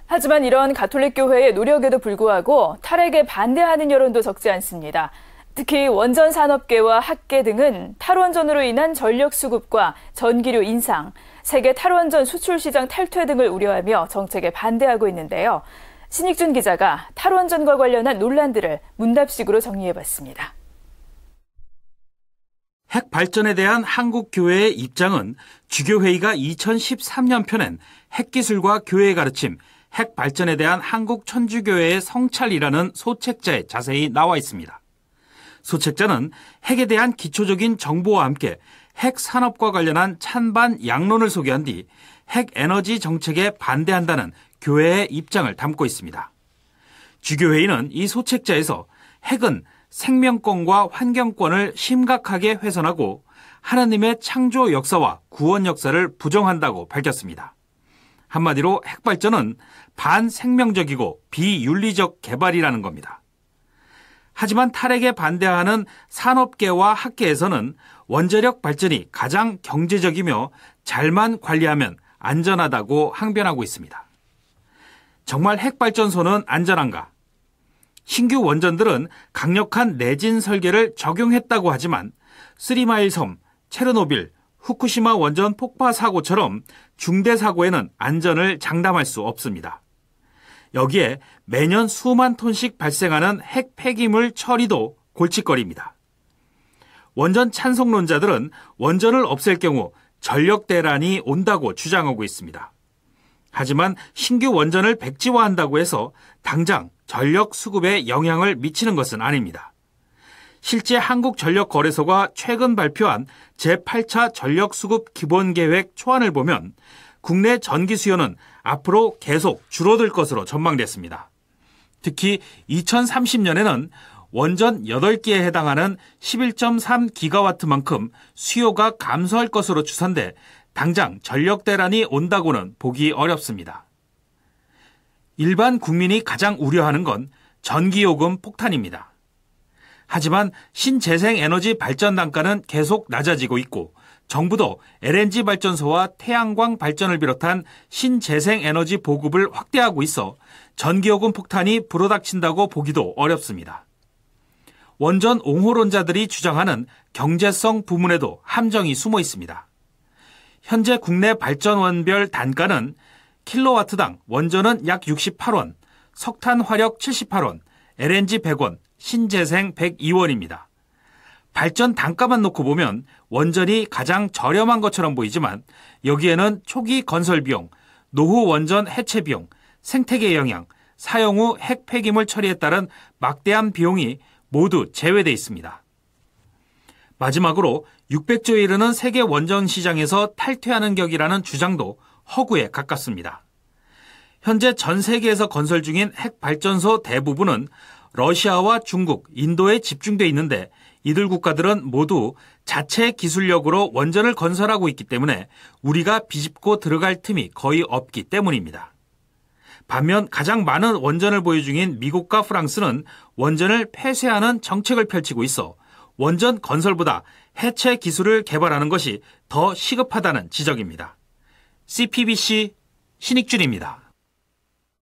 하지만 이런 가톨릭 교회의 노력에도 불구하고 탈핵에 반대하는 여론도 적지 않습니다. 특히 원전 산업계와 학계 등은 탈원전으로 인한 전력 수급과 전기료 인상, 세계 탈원전 수출 시장 탈퇴 등을 우려하며 정책에 반대하고 있는데요. 신익준 기자가 탈원전과 관련한 논란들을 문답식으로 정리해봤습니다. 핵 발전에 대한 한국 교회의 입장은 주교회의가 2013년 펴낸 핵기술과 교회의 가르침, 핵 발전에 대한 한국 천주교회의 성찰이라는 소책자에 자세히 나와 있습니다. 소책자는 핵에 대한 기초적인 정보와 함께 핵 산업과 관련한 찬반 양론을 소개한 뒤 핵 에너지 정책에 반대한다는 교회의 입장을 담고 있습니다. 주교회의는 이 소책자에서 핵은 생명권과 환경권을 심각하게 훼손하고 하나님의 창조 역사와 구원 역사를 부정한다고 밝혔습니다. 한마디로 핵발전은 반생명적이고 비윤리적 개발이라는 겁니다. 하지만 탈핵에 반대하는 산업계와 학계에서는 원자력 발전이 가장 경제적이며 잘만 관리하면 안전하다고 항변하고 있습니다. 정말 핵발전소는 안전한가? 신규 원전들은 강력한 내진 설계를 적용했다고 하지만 쓰리마일 섬, 체르노빌, 후쿠시마 원전 폭파 사고처럼 중대 사고에는 안전을 장담할 수 없습니다. 여기에 매년 수만 톤씩 발생하는 핵 폐기물 처리도 골칫거리입니다. 원전 찬성론자들은 원전을 없앨 경우 전력 대란이 온다고 주장하고 있습니다. 하지만 신규 원전을 백지화한다고 해서 당장 전력 수급에 영향을 미치는 것은 아닙니다. 실제 한국전력거래소가 최근 발표한 제8차 전력수급 기본계획 초안을 보면 국내 전기 수요는 앞으로 계속 줄어들 것으로 전망됐습니다. 특히 2030년에는 원전 8개에 해당하는 11.3기가와트만큼 수요가 감소할 것으로 추산돼 당장 전력 대란이 온다고는 보기 어렵습니다. 일반 국민이 가장 우려하는 건 전기요금 폭탄입니다. 하지만 신재생 에너지 발전 단가는 계속 낮아지고 있고 정부도 LNG 발전소와 태양광 발전을 비롯한 신재생 에너지 보급을 확대하고 있어 전기요금 폭탄이 불어닥친다고 보기도 어렵습니다. 원전 옹호론자들이 주장하는 경제성 부문에도 함정이 숨어 있습니다. 현재 국내 발전원별 단가는 킬로와트당 원전은 약 68원, 석탄 화력 78원, LNG 100원, 신재생 102원입니다. 발전 단가만 놓고 보면 원전이 가장 저렴한 것처럼 보이지만 여기에는 초기 건설 비용, 노후 원전 해체 비용, 생태계 영향, 사용 후 핵 폐기물 처리에 따른 막대한 비용이 모두 제외돼 있습니다. 마지막으로 600조에 이르는 세계 원전 시장에서 탈퇴하는 격이라는 주장도 허구에 가깝습니다. 현재 전 세계에서 건설 중인 핵 발전소 대부분은 러시아와 중국, 인도에 집중돼 있는데 이들 국가들은 모두 자체 기술력으로 원전을 건설하고 있기 때문에 우리가 비집고 들어갈 틈이 거의 없기 때문입니다. 반면 가장 많은 원전을 보유 중인 미국과 프랑스는 원전을 폐쇄하는 정책을 펼치고 있어 원전 건설보다 해체 기술을 개발하는 것이 더 시급하다는 지적입니다. CPBC 신익준입니다.